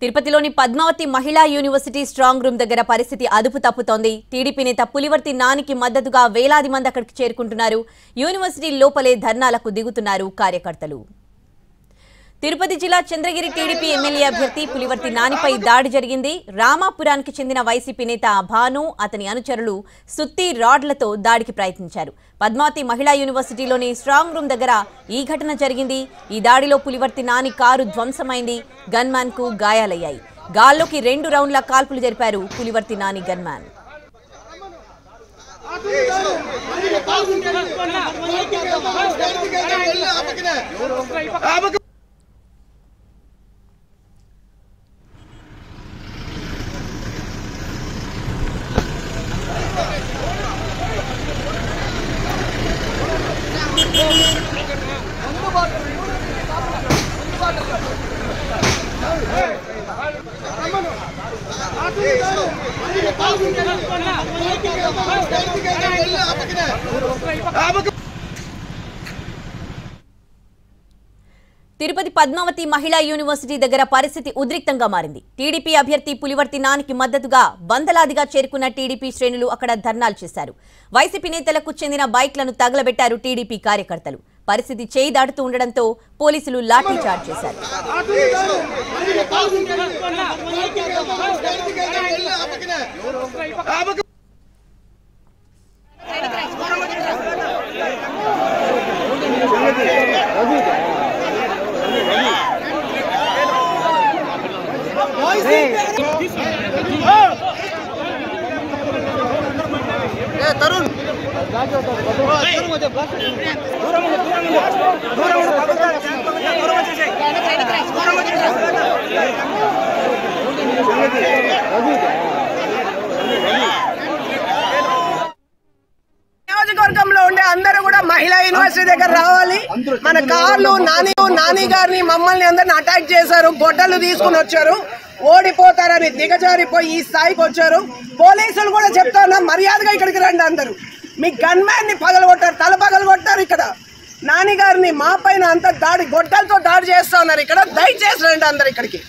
తిరుపతిలోని పద్మావతి మహిళా university strong room దగ్గర పరిస్థితి అదుపు తప్పుతోంది. టీడీపీ నేత పులివర్తి నానికి మద్దతుగా వేలాది మంది అక్కడికి చేరుకుంటున్నారు. యూనివర్సిటీ లోపలే ధర్నాలకు దిగుతున్నారు కార్యకర్తలు. తిరుపతి జిల్లా చంద్రగిరి టీడీపీ ఎమ్మెల్యే అభ్యర్థి పులివర్తి నానిపై దాడి జరిగింది. రామాపురానికి చెందిన వైసీపీ నేత భాను, అతని అనుచరులు సుత్తి రాడ్లతో దాడికి ప్రయత్నించారు. పద్మావతి మహిళా యూనివర్సిటీలోని స్ట్రాంగ్ రూమ్ దగ్గర ఈ ఘటన జరిగింది. ఈ దాడిలో పులివర్తి నాని కారు ధ్వంసమైంది. గన్మ్యాన్ కు గాయాలయ్యాయి. గాల్లోకి 2 రౌండ్ల కాల్పులు జరిపారు పులివర్తి నాని గన్మ్యాన్. తిరుపతి పద్మావతి మహిళా యూనివర్సిటీ దగ్గర పరిస్థితి ఉద్రిక్తంగా మారింది. టీడీపీ అభ్యర్థి పులివర్తి నానికి మద్దతుగా వందలాదిగా చేరుకున్న టీడీపీ శ్రేణులు అక్కడ ధర్నాలు చేశారు. వైసీపీ నేతలకు చెందిన బైక్లను తగలబెట్టారు టీడీపీ కార్యకర్తలు. పరిస్థితి చేయి దాటుతూ ఉండడంతో పోలీసులు లాఠీ చార్జ్ చేశారు. తరుణ్ నియోజకవర్గంలో ఉండే అందరూ కూడా మహిళా యూనివర్సిటీ దగ్గర రావాలి. మన కార్లు నాని గారిని మమ్మల్ని అందరిని అటాక్ చేశారు. గొడ్డలు తీసుకుని వచ్చారు. ఓడిపోతారని దిగజారిపోయి ఈ స్థాయికి వచ్చారు. పోలీసులు కూడా చెప్తారు, మర్యాదగా ఇక్కడికి రండి. అందరూ మీ గన్మ్యాన్ ని పగలగొట్టారు, తల పగలగొట్టారు. ఇక్కడ నాని గారిని మా పైన అంత దాడి గొడ్డలతో దాడి చేస్తా ఉన్నారు. ఇక్కడ దయచేసి రండి అందరు ఇక్కడికి.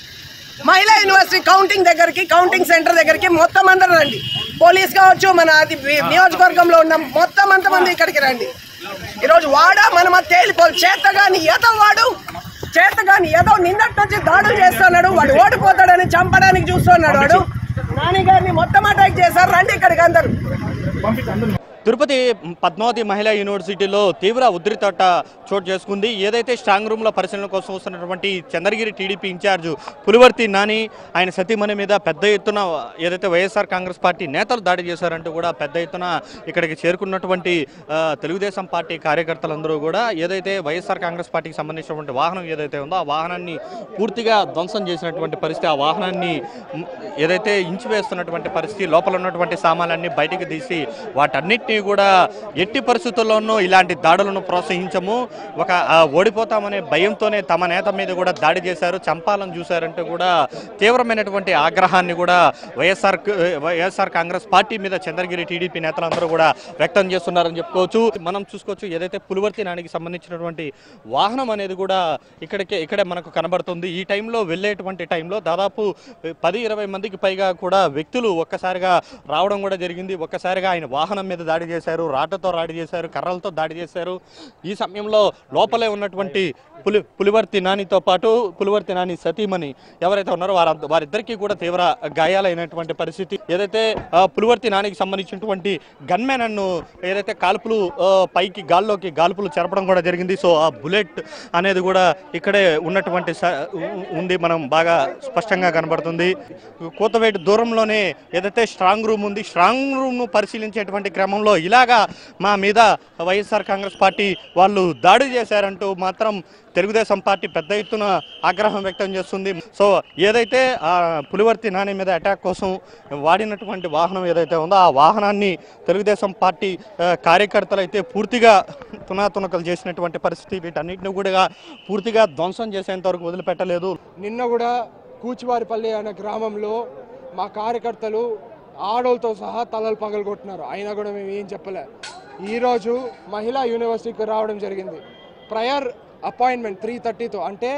మహిళా యూనివర్సిటీ కౌంటింగ్ దగ్గరికి, కౌంటింగ్ సెంటర్ దగ్గరికి మొత్తం అందరూ రండి. పోలీస్ కావచ్చు, మన అది నియోజకవర్గంలో ఉన్న మొత్తం అంతమంది ఇక్కడికి రండి. ఈరోజు వాడా మనమ తేలిపోలు చేతగాని ఏదో నిన్నటి నుంచి దాడులు చేస్తున్నాడు. వాడు ఓడిపోతాడని చంపడానికి చూస్తున్నాడు. వాడు నాని గారిని మొత్తం అటాక్ చేశారు. రండి ఇక్కడికి అందరూ. తిరుపతి పద్మావతి మహిళా యూనివర్సిటీలో తీవ్ర ఉద్రిక్తత చోటు చేసుకుంది. ఏదైతే స్ట్రాంగ్ రూమ్లో పరిశీలన కోసం వస్తున్నటువంటి చంద్రగిరి టీడీపీ ఇన్ఛార్జ్ పులివర్తి నాని, ఆయన సతీమణి మీద పెద్ద ఎత్తున ఏదైతే వైఎస్ఆర్ కాంగ్రెస్ పార్టీ నేతలు దాడి చేశారంటూ కూడా పెద్ద ఎత్తున ఇక్కడికి చేరుకున్నటువంటి తెలుగుదేశం పార్టీ కార్యకర్తలందరూ కూడా ఏదైతే వైఎస్ఆర్ కాంగ్రెస్ పార్టీకి సంబంధించినటువంటి వాహనం ఏదైతే ఉందో ఆ వాహనాన్ని పూర్తిగా ధ్వంసం చేసినటువంటి పరిస్థితి. ఆ వాహనాన్ని ఏదైతే ఇంచివేస్తున్నటువంటి పరిస్థితి, లోపల ఉన్నటువంటి సామాన్లన్నీ బయటికి తీసి వాటన్నిటిని కూడా ఎట్టి పరిస్థితుల్లోనూ ఇలాంటి దాడులను ప్రోత్సహించము, ఒక ఓడిపోతామనే భయంతోనే తమ నేత మీద కూడా దాడి చేశారు, చంపాలని చూశారంటూ కూడా తీవ్రమైనటువంటి ఆగ్రహాన్ని కూడా వైఎస్ఆర్ కాంగ్రెస్ పార్టీ మీద చంద్రగిరి టీడీపీ నేతలందరూ కూడా వ్యక్తం చేస్తున్నారని చెప్పుకోవచ్చు. మనం చూసుకోవచ్చు ఏదైతే పులివర్తి నానికి సంబంధించినటువంటి వాహనం అనేది కూడా ఇక్కడే మనకు కనబడుతుంది. ఈ టైంలో వెళ్ళేటువంటి టైంలో దాదాపు 10-20 మందికి పైగా కూడా వ్యక్తులు ఒక్కసారిగా రావడం కూడా జరిగింది. ఒక్కసారిగా ఆయన వాహనం మీద దాడి చేశారు, రాటతో దాడి చేశారు, కర్రలతో దాడి చేశారు. ఈ సమయంలో లోపలే ఉన్నటువంటి పులివర్తి నానితో పాటు పులివర్తి నాని సతీమణి ఎవరైతే ఉన్నారో వారిద్దరికీ కూడా తీవ్ర గాయాలైనటువంటి పరిస్థితి. ఏదైతే పులివర్తి నానికి సంబంధించినటువంటి గన్మ్యాన్ అన్ను ఏదైతే కాల్పులు పైకి గాల్పులు చెరపడం కూడా జరిగింది. సో ఆ బుల్లెట్ అనేది కూడా ఇక్కడే ఉన్నటువంటి ఉంది, మనం బాగా స్పష్టంగా కనబడుతుంది. కోతవేటు దూరంలోనే ఏదైతే స్ట్రాంగ్ రూమ్ ఉంది, స్ట్రాంగ్ రూమ్ ను పరిశీలించేటువంటి క్రమంలో ఇలాగా మా మీద వైఎస్ఆర్ కాంగ్రెస్ పార్టీ వాళ్ళు దాడి చేశారంటూ మాత్రం తెలుగుదేశం పార్టీ పెద్ద ఎత్తున ఆగ్రహం వ్యక్తం చేస్తుంది. సో ఏదైతే పులివర్తి నాని మీద అటాక్ కోసం వాడినటువంటి వాహనం ఏదైతే ఉందో ఆ వాహనాన్ని తెలుగుదేశం పార్టీ కార్యకర్తలు అయితే పూర్తిగా తునాతునకలు చేసినటువంటి పరిస్థితి. వీటన్నిటిని కూడా పూర్తిగా ధ్వంసం చేసేంత వరకు వదిలిపెట్టలేదు. నిన్న కూడా కూచివారిపల్లి అనే గ్రామంలో మా కార్యకర్తలు ఆడోళ్ళతో సహా తలలు పగలగొట్టినారు. అయినా కూడా మేము ఏం చెప్పలే. ఈరోజు మహిళా యూనివర్సిటీకి రావడం జరిగింది. ప్రయర్ అపాయింట్మెంట్ 3:30తో, అంటే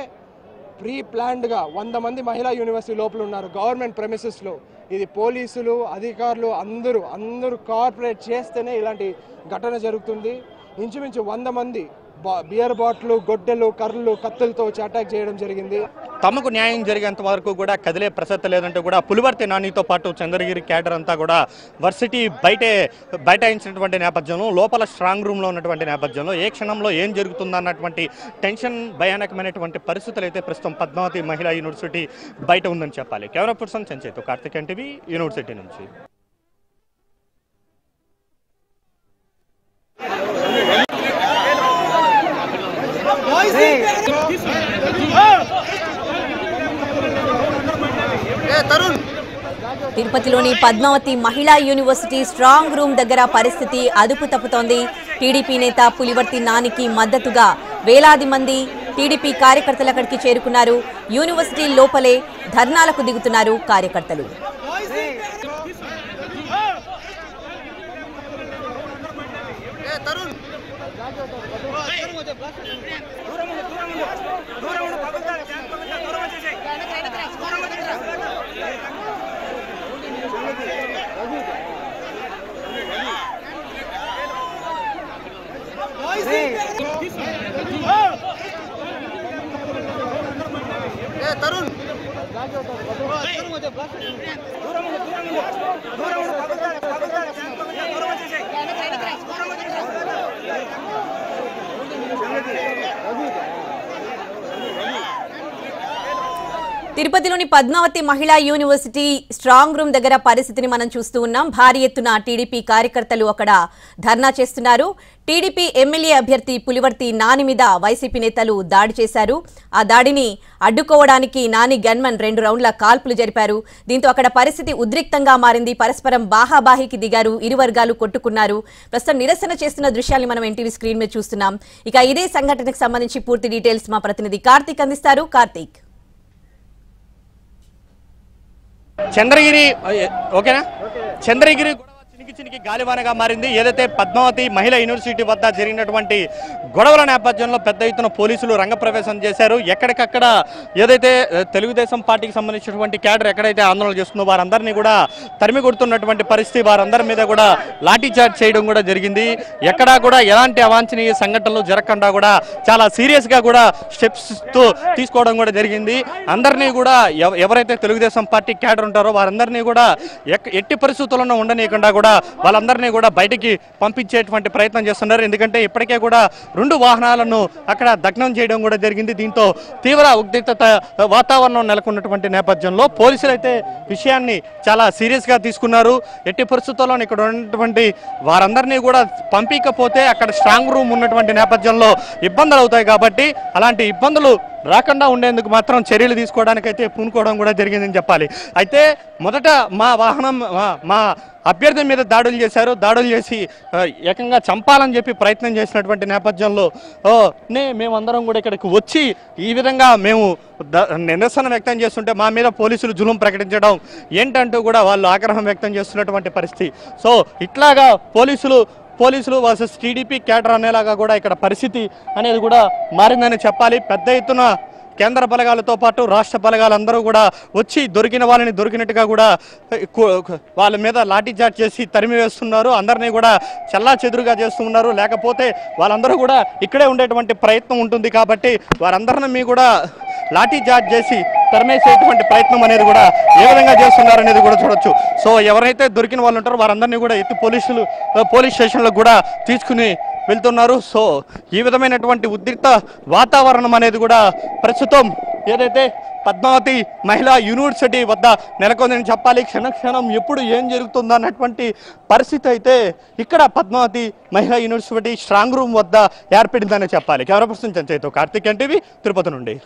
ప్రీ ప్లాన్డ్గా 100 మంది మహిళా యూనివర్సిటీ లోపల ఉన్నారు గవర్నమెంట్ ప్రెమిసెస్లో. ఇది పోలీసులు అధికారులు అందరూ కోఆపరేట్ చేస్తేనే ఇలాంటి ఘటన జరుగుతుంది. ఇంచుమించు 100 మంది బియర్ బాటిల్, గొడ్డలు, కర్రలు, కత్తులతో వచ్చి అటాక్ చేయడం జరిగింది. తమకు న్యాయం జరిగేంత వరకు కూడా కదిలే ప్రసక్తి లేదంటే కూడా పులివర్తి నానితో పాటు చంద్రగిరి క్యాడర్ అంతా కూడా వర్సిటీ బైఠాయించినటువంటి నేపథ్యంలో, లోపల స్ట్రాంగ్ రూమ్లో ఉన్నటువంటి నేపథ్యంలో ఏ క్షణంలో ఏం జరుగుతుందన్నటువంటి టెన్షన్, భయానకమైనటువంటి పరిస్థితులు అయితే ప్రస్తుతం పద్మావతి మహిళా యూనివర్సిటీ బయట ఉందని చెప్పాలి. Camera person Sanchet, Karthik NTV, university నుంచి. తిరుపతిలోని పద్మావతి మహిళా యూనివర్సిటీ స్ట్రాంగ్ రూమ్ దగ్గర పరిస్థితి అదుపు తప్పుతోంది. టీడీపీ నేత పులివర్తి నానికి మద్దతుగా వేలాది మంది టీడీపీ కార్యకర్తలు అక్కడికి చేరుకున్నారు. యూనివర్సిటీ లోపలే ధర్నాలకు దిగుతున్నారు కార్యకర్తలు. తిరుపతిలోని పద్మావతి మహిళా యూనివర్సిటీ స్ట్రాంగ్ రూమ్ దగ్గర పరిస్థితిని మనం చూస్తూ ఉన్నాం. భారీ ఎత్తున టీడీపీ కార్యకర్తలు అక్కడ ధర్నా చేస్తున్నారు. టీడీపీ ఎమ్మెల్యే అభ్యర్థి పులివర్తి నాని మీద వైసీపీ నేతలు దాడి చేశారు. ఆ దాడిని అడ్డుకోవడానికి నాని గన్మన్ 2 రౌండ్ల కాల్పులు జరిపారు. దీంతో అక్కడ పరిస్థితి ఉద్రిక్తంగా మారింది. పరస్పరం బాహాబాహికి దిగారు. ఇరు వర్గాలు కొట్టుకున్నారు. ప్రస్తుతం నిరసన చేస్తున్న దృశ్యాన్ని మనం ఎన్టీవీ స్క్రీన్ మీద చూస్తున్నాం. ఇక ఇదే సంఘటనకు సంబంధించి పూర్తి డీటెయిల్స్ మా ప్రతినిధి కార్తిక్ అందిస్తారు. కార్తిక్, చంద్రగిరి ఓకేనా? చంద్రగిరి చినికి గాలివానగా మారింది. ఏదైతే పద్మావతి మహిళా యూనివర్సిటీ వద్ద జరిగినటువంటి గొడవల నేపథ్యంలో పెద్ద ఎత్తున పోలీసులు రంగప్రవేశం చేశారు. ఎక్కడికక్కడ ఏదైతే తెలుగుదేశం పార్టీకి సంబంధించినటువంటి క్యాడర్ ఎక్కడైతే ఆందోళన చేస్తుందో వారందరినీ కూడా తరిమి కొడుతున్నటువంటి పరిస్థితి, వారందరి మీద కూడా లాఠీ చార్జ్ చేయడం కూడా జరిగింది. ఎక్కడా కూడా ఎలాంటి అవాంఛనీయ సంఘటనలు జరగకుండా కూడా చాలా సీరియస్గా కూడా స్టెప్స్ తీసుకోవడం కూడా జరిగింది. అందరినీ కూడా ఎవరైతే తెలుగుదేశం పార్టీ క్యాడర్ ఉంటారో వారందరినీ కూడా ఎట్టి పరిస్థితుల్లో ఉండనీయకుండా కూడా వాళ్ళందరినీ కూడా బయటికి పంపించేటువంటి ప్రయత్నం చేస్తున్నారు. ఎందుకంటే ఇప్పటికే కూడా 2 వాహనాలను అక్కడ దగ్నం చేయడం కూడా జరిగింది. దీంతో తీవ్ర ఉద్రిక్తత వాతావరణం నెలకొన్నటువంటి నేపథ్యంలో పోలీసులు అయితే విషయాన్ని చాలా సీరియస్గా తీసుకున్నారు. ఎట్టి పరిస్థితుల్లో ఇక్కడ ఉన్నటువంటి వారందరినీ కూడా పంపించకపోతే అక్కడ స్ట్రాంగ్ రూమ్ ఉన్నటువంటి నేపథ్యంలో ఇబ్బందులు అవుతాయి. కాబట్టి అలాంటి ఇబ్బందులు రాకుండా ఉండేందుకు మాత్రం చర్యలు తీసుకోవడానికైతే పూనుకోవడం కూడా జరిగిందని చెప్పాలి. అయితే మొదట మా అభ్యర్థి మీద దాడులు చేశారు. దాడులు చేసి ఏకంగా చంపాలని చెప్పి ప్రయత్నం చేసినటువంటి నేపథ్యంలో మేమందరం కూడా ఇక్కడికి వచ్చి ఈ విధంగా మేము నిరసన వ్యక్తం చేస్తుంటే మా మీద పోలీసులు జులుం ప్రకటించడం ఏంటంటూ కూడా వాళ్ళు ఆగ్రహం వ్యక్తం చేస్తున్నటువంటి పరిస్థితి. సో ఇట్లాగా పోలీసులు వర్సెస్ టీడీపీ క్యాడర్ అనేలాగా కూడా ఇక్కడ పరిస్థితి అనేది కూడా మారిందని చెప్పాలి. పెద్ద ఎత్తున కేంద్ర బలగాలతో పాటు రాష్ట్ర బలగాలందరూ కూడా వచ్చి దొరికిన వాళ్ళని దొరికినట్టుగా కూడా వాళ్ళ మీద లాఠీ చార్జ్ చేసి తరిమి వేస్తున్నారు. అందరినీ కూడా చల్లా చెదురుగా చేస్తున్నారు. లేకపోతే వాళ్ళందరూ కూడా ఇక్కడే ఉండేటువంటి ప్రయత్నం ఉంటుంది. కాబట్టి వారందరినీ కూడా లాఠీ చార్జ్ చేసి తరిమేసేటువంటి ప్రయత్నం అనేది కూడా ఏ విధంగా చేస్తున్నారు అనేది కూడా చూడొచ్చు. సో ఎవరైతే దొరికిన వాళ్ళు ఉంటారో వారందరినీ కూడా ఎత్తి పోలీస్ స్టేషన్లకు కూడా తీసుకుని వెళ్తున్నారు. సో ఈ విధమైనటువంటి ఉద్రిక్త వాతావరణం అనేది కూడా ప్రస్తుతం ఏదైతే పద్మావతి మహిళా యూనివర్సిటీ వద్ద నెలకొందని చెప్పాలి. క్షణక్షణం ఎప్పుడు ఏం జరుగుతుందో అన్నటువంటి పరిస్థితి అయితే ఇక్కడ పద్మావతి మహిళా యూనివర్సిటీ స్ట్రాంగ్ రూమ్ వద్ద ఏర్పడిందని చెప్పాలి. కెమెరా పర్సన్ సంచేత్, కార్తిక్ ఎన్టీవీ, తిరుపతి నుండి.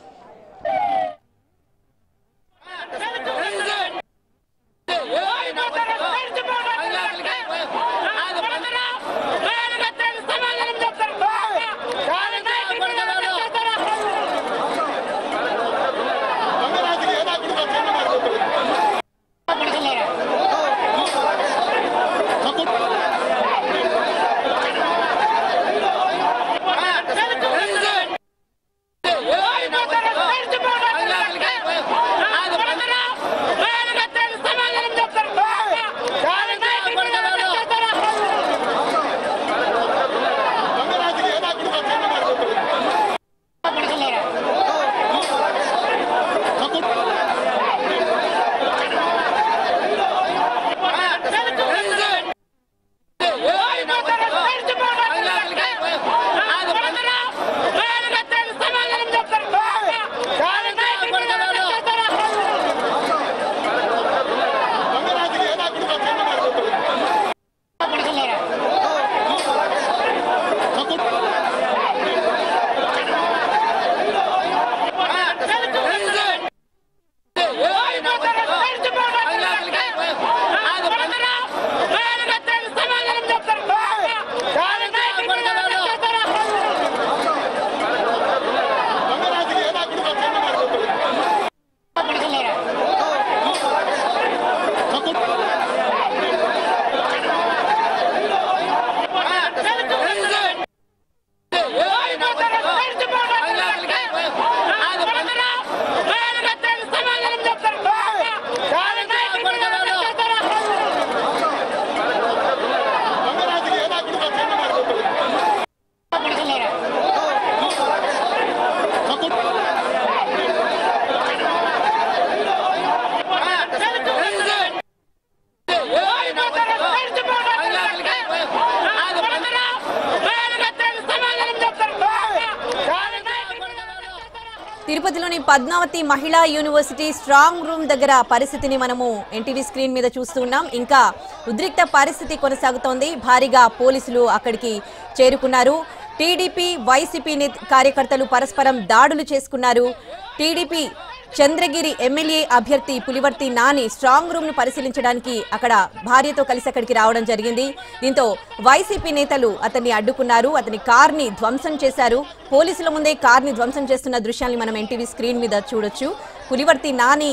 పద్మావతి మహిళా యూనివర్సిటీ స్ట్రాంగ్ రూమ్ దగ్గర పరిస్థితిని మనము ఎన్టీవీ స్క్రీన్ మీద చూస్తూ ఉన్నాం. ఇంకా ఉద్రిక్త పరిస్థితి కొనసాగుతోంది. భారీగా పోలీసులు అక్కడికి చేరుకున్నారు. టీడీపీ వైసీపీ కార్యకర్తలు పరస్పరం దాడులు చేసుకున్నారు. టీడీపీ చంద్రగిరి ఎమ్మెల్యే అభ్యర్థి పులివర్తి నాని స్ట్రాంగ్ రూమ్ ను పరిశీలించడానికి అక్కడ భార్యతో కలిసి అక్కడికి రావడం జరిగింది. దీంతో వైసీపీ నేతలు అతన్ని అడ్డుకున్నారు. అతని కార్ ని ధ్వంసం చేశారు. పోలీసుల ముందే కార్ ని ధ్వంసం చేస్తున్న దృశ్యాన్ని మనం ఎన్టీవీ స్క్రీన్ మీద చూడొచ్చు. పులివర్తి నాని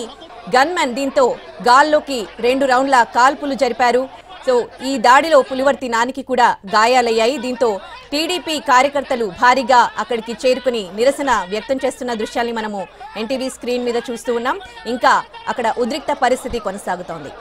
గన్మెన్ దీంతో గాల్లోకి 2 రౌండ్ల కాల్పులు జరిపారు. సో ఈ దాడిలో పులివర్తి నానికి కూడా గాయాలయ్యాయి. దీంతో టీడీపీ కార్యకర్తలు భారీగా అక్కడికి చేరుకుని నిరసన వ్యక్తం చేస్తున్న దృశ్యాన్ని మనము ఎన్టీవీ స్క్రీన్ మీద చూస్తూ ఉన్నాం. ఇంకా అక్కడ ఉద్రిక్త పరిస్థితి కొనసాగుతోంది.